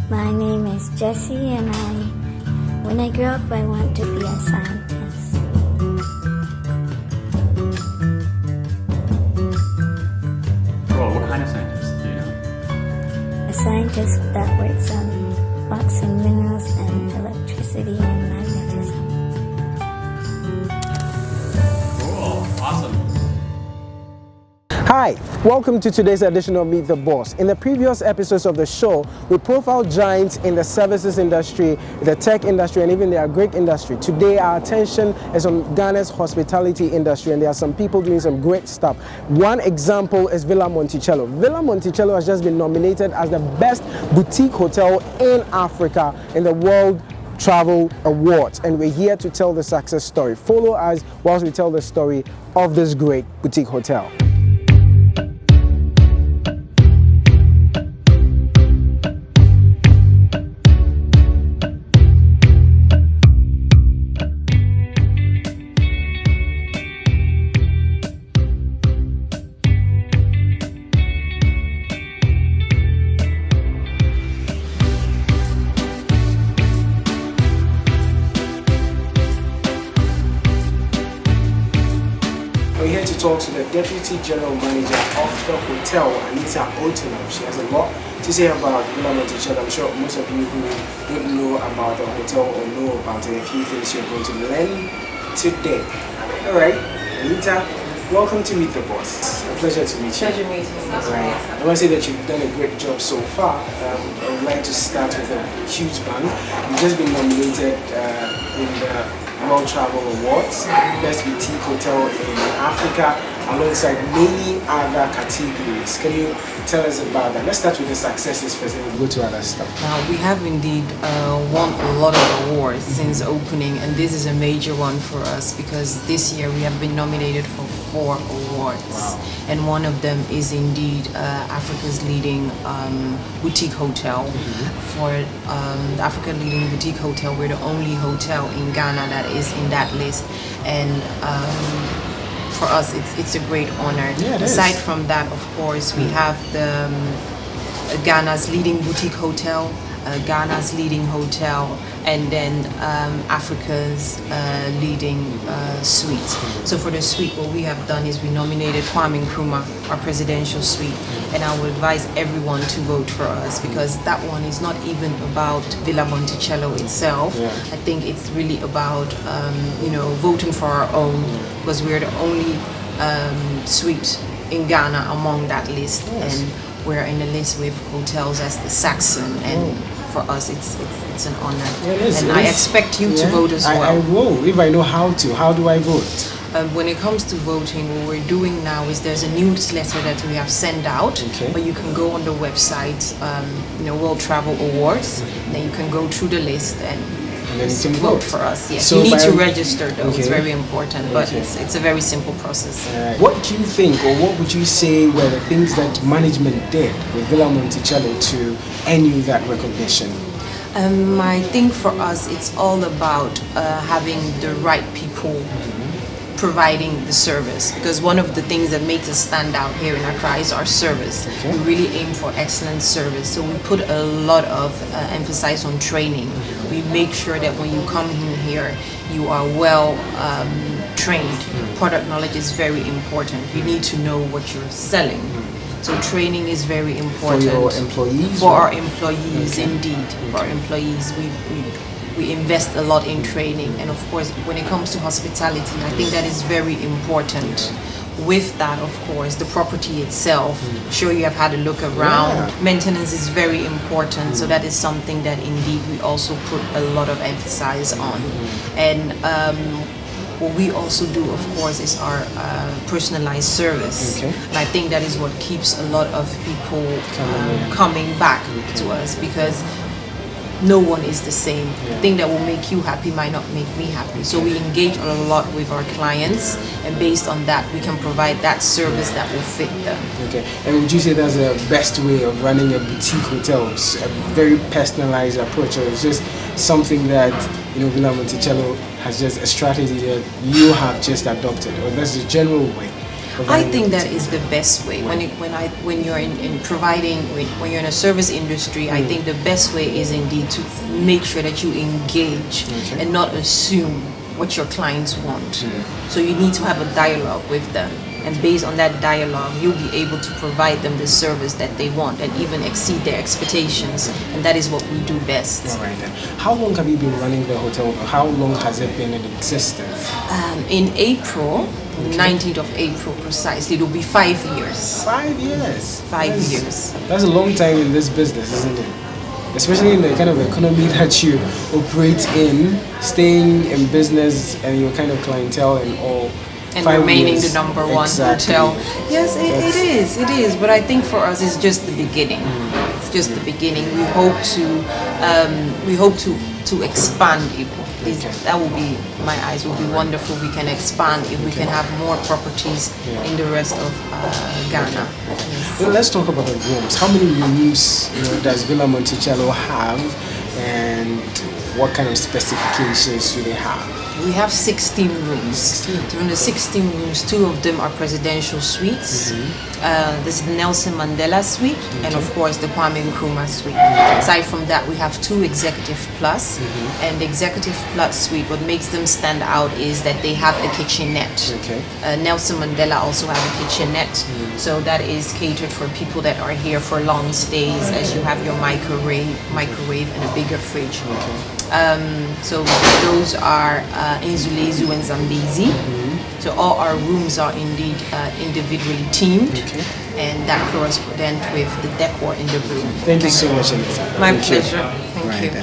My name is Jessie, and when I grow up, I want to be a scientist. Cool. What kind of scientist do you know? A scientist that works on rocks and minerals and electricity and magnetism. Cool. Awesome. Hi, welcome to today's edition of Meet the Boss. In the previous episodes of the show, we profiled giants in the services industry, the tech industry, and even the agric industry. Today, our attention is on Ghana's hospitality industry, and there are some people doing some great stuff. One example is Villa Monticello. Villa Monticello has just been nominated as the best boutique hotel in Africa in the World Travel Awards, and we're here to tell the success story. Follow us whilst we tell the story of this great boutique hotel. We're here to talk to the Deputy General Manager of the hotel, Anita Otenham. She has a lot to say about Villa Monticello. I'm sure most of you who don't know about the hotel or know about it, a few things you're going to learn today. Alright, Anita, welcome to Meet the Boss. It's a pleasure to meet you. Pleasure meeting you. Right. I want to say that you've done a great job so far. I would like to start with a huge bang. You've just been nominated in the World Travel Awards, Best Boutique Hotel in Africa, alongside many other categories. Can you tell us about that? Let's start with the successes first, and we'll go to other stuff. We have indeed won a lot of awards since opening, and this is a major one for us because this year we have been nominated for 4 awards. Wow. And one of them is indeed Africa's leading boutique hotel. For the Africa leading boutique hotel, we're the only hotel in Ghana that is in that list, and for us it's a great honor. Yeah, aside from that, of course, we have the Ghana's leading boutique hotel, Ghana's leading hotel, and then Africa's leading suite. So for the suite, what we have done is we nominated Kwame Nkrumah, our presidential suite, and I would advise everyone to vote for us because that one is not even about Villa Monticello itself. Yeah. I think it's really about voting for our own because we're the only suite in Ghana among that list. Yes. And we're in the list with hotels as the Saxon, and for us it's an honor. Yeah, it is, and it I is. expect you to vote as well. I will, if I know how to. How do I vote? When it comes to voting, what we're doing now is there's a newsletter that we have sent out, Okay. but you can go on the website, World Travel Awards, then you can go through the list and then you can vote vote. for us. Yes, So you need to by- register though. It's Okay. very important, but Okay. it's a very simple process. What do you think, or what would you say were the things that management did with Villa Monticello to earn you that recognition? I think for us, it's all about having the right people providing the service, because one of the things that makes us stand out here in Accra is our service. Okay. We really aim for excellent service, so we put a lot of emphasis on training. We make sure that when you come in here, you are well trained. Product knowledge is very important. You need to know what you're selling. So training is very important. For your employees? For our employees, Okay. indeed. For our employees, we invest a lot in training, and of course when it comes to hospitality, I think that is very important. With that, of course, the property itself, sure you have had a look around. Yeah. Maintenance is very important, so that is something that indeed we also put a lot of emphasis on. And what we also do, of course, is our personalized service. Okay. And I think that is what keeps a lot of people coming back to us, because no one is the same. The thing that will make you happy might not make me happy. So we engage a lot with our clients, and based on that, we can provide that service that will fit them. Okay. And would you say that's the best way of running a boutique hotel? It's a very personalized approach, or it's just something that Villa Monticello has just a strategy that you have just adopted, or that's the general way? I think that is the best way. When you're in providing, when you're in a service industry, I think the best way is indeed to make sure that you engage and not assume what your clients want. So you need to have a dialogue with them. And based on that dialogue, you'll be able to provide them the service that they want and even exceed their expectations. And that is what we do best. All right then. How long have you been running the hotel? How long has it been in existence? In April, 19th of April precisely, it will be 5 years. 5 years. 5 years. That's a long time in this business, isn't it? Especially in the kind of economy that you operate in, staying in business and your kind of clientele and all. And remaining the number one hotel. Yes, it is. But I think for us, it's just the beginning. It's just the beginning. We hope to expand it. That will be, my eyes will be wonderful. We can expand if we can have more properties in the rest of Ghana. Well, let's talk about the rooms. How many rooms does Villa Monticello have, and what kind of specifications do they have? We have 16 rooms. During the 16 rooms, 2 of them are presidential suites. This is the Nelson Mandela suite, and of course the Kwame Nkrumah suite. Aside from that, we have 2 executive plus, and the executive plus suite, what makes them stand out is that they have a kitchenette. Nelson Mandela also have a kitchenette, so that is catered for people that are here for long stays, as you have your microwave and a bigger fridge. So those are Inzulezu and Zambezi. So all our rooms are indeed individually teamed, and that corresponds with the decor in the room. Thank you so much, Anita. My pleasure. Thank you.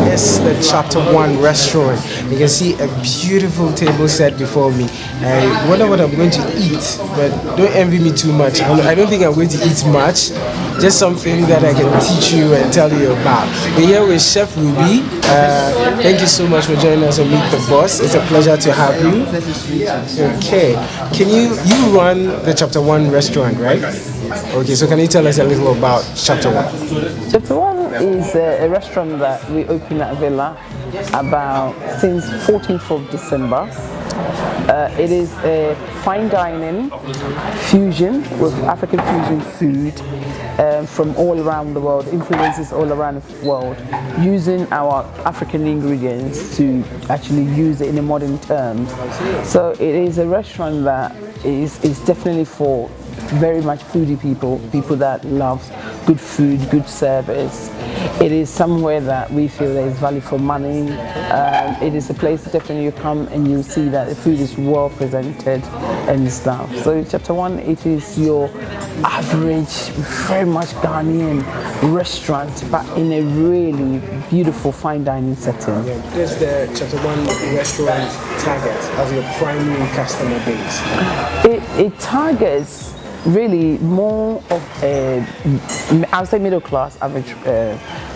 This is the Chapter 1 restaurant. You can see a beautiful table set before me. I wonder what I'm going to eat, but don't envy me too much. I don't think I'm going to eat much. Just something that I can teach you and tell you about. We're here with Chef Ruby. Thank you so much for joining us on Meet the Boss. It's a pleasure to have you. Okay. Can you run the Chapter 1 restaurant, right? Okay, so can you tell us a little about Chapter 1? Chapter 1 is a restaurant that we opened at Villa since 14th of December. It is a fine dining fusion with African fusion food from all around the world, influences all around the world, using our African ingredients to actually use it in a modern terms. So it is a restaurant that is definitely for very much foodie people that love good food, good service. It is somewhere that we feel there is value for money. It is a place that definitely you come and you see that the food is well presented and stuff. So Chapter 1, it is your average, very much Ghanaian restaurant, but in a really beautiful fine dining setting. Does the Chapter 1 restaurant target as your primary customer base? It targets really more of I would say middle class, average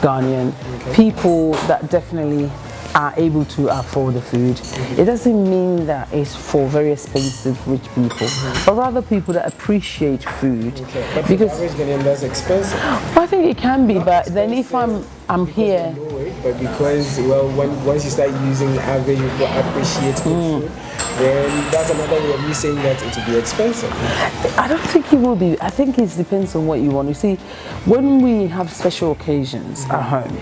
Ghanaian people that definitely are able to afford the food. It doesn't mean that it's for very expensive rich people, but rather people that appreciate food. But because average Ghanaian, that's expensive. I think it can be, but then if I'm here. But because once you start using average, people appreciate food, then that's another way of me saying that it will be expensive. I don't think it will be. I think it depends on what you want. You see, when we have special occasions at home,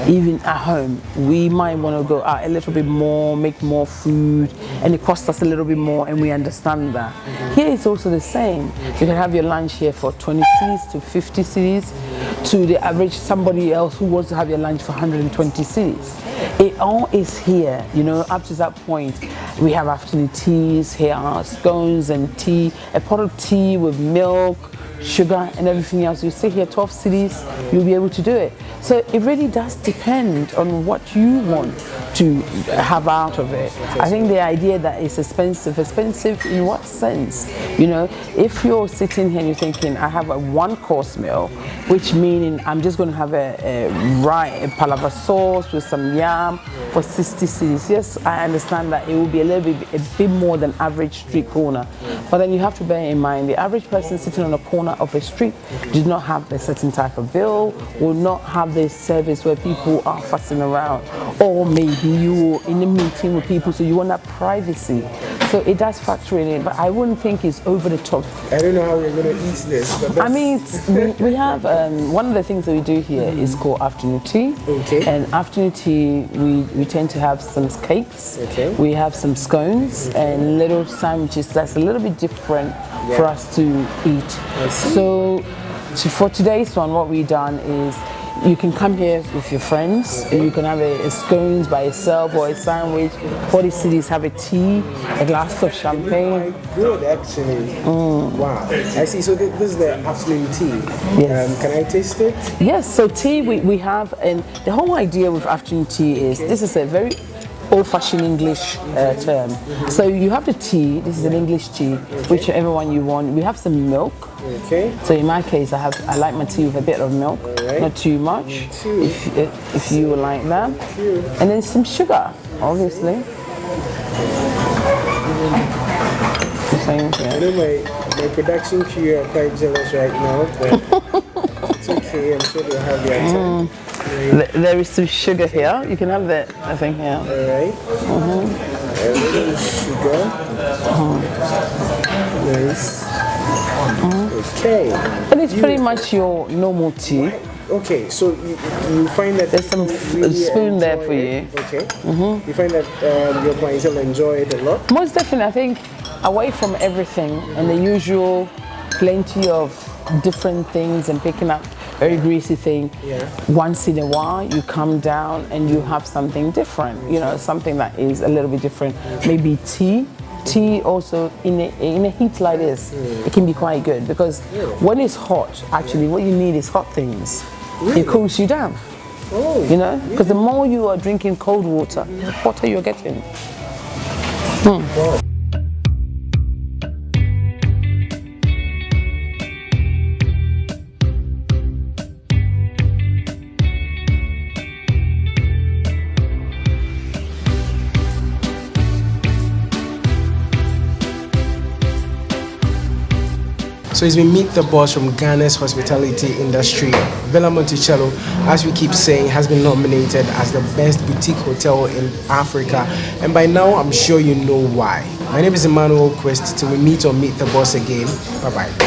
even at home, we might want to go out a little bit more, make more food, and it costs us a little bit more, and we understand that. Here it's also the same. You can have your lunch here for 20 cedis to 50 cedis, to the average somebody else who wants to have your lunch for 120 cedis. It all is here, up to that point. We have afternoon teas here, scones and tea, a pot of tea with milk, sugar and everything else. You sit here 12 cedis, you'll be able to do it. So it really does depend on what you want to have out of it. I think the idea that it's expensive in what sense? If you're sitting here and you're thinking, I have a 1-course meal, which meaning I'm just going to have a palava sauce with some yam for 60 cedis. Yes, I understand that it will be a bit more than average street corner. But then you have to bear in mind, the average person sitting on a corner corner of a street do not have a certain type of bill, will not have this service where people are fussing around, or maybe you're in a meeting with people, so you want that privacy. So it does factor in it, but I wouldn't think it's over the top. I don't know how we're going to eat this, but I mean, we have one of the things that we do here is called afternoon tea. Okay. And afternoon tea, we tend to have some cakes. Okay. We have some scones and little sandwiches that's a little bit different for us to eat. So for today's one, what we've done is you can come here with your friends, and you can have a scones by yourself or a sandwich. Forty cities have a tea, a glass of champagne. quite good, actually. Wow. I see. So this is the afternoon tea. Yes. Can I taste it? Yes, so tea we have, and the whole idea with afternoon tea is this is a very old-fashioned English term. So you have the tea, this is an English tea, whichever one you want. We have some milk. Okay. So in my case, I like my tea with a bit of milk, not too much, if you would like that. And then some sugar, obviously. I know my production crew are quite jealous right now, but it's okay. I'm sure they'll have their time. There is some sugar here. You can have that, I think, here. All right. A little sugar. Nice. Okay. But it's pretty much your normal tea. Okay, so you find that There's some really spoon there enjoy for it. you. Okay. You find that your clientele enjoy it a lot. Most definitely, I think away from everything and the usual plenty of different things and picking up very greasy thing, once in a while you come down and you have something different, you know, something that is a little bit different. Maybe tea. Tea also in a heat like this, it can be quite good, because when it's hot, actually what you need is hot things. It cools you down. You know, because the more you are drinking cold water, the hotter you're getting. So it's been Meet the Boss from Ghana's hospitality industry. Villa Monticello, as we keep saying, has been nominated as the best boutique hotel in Africa. And by now, I'm sure you know why. My name is Emmanuel Quest. Till we meet or Meet the Boss again. Bye-bye.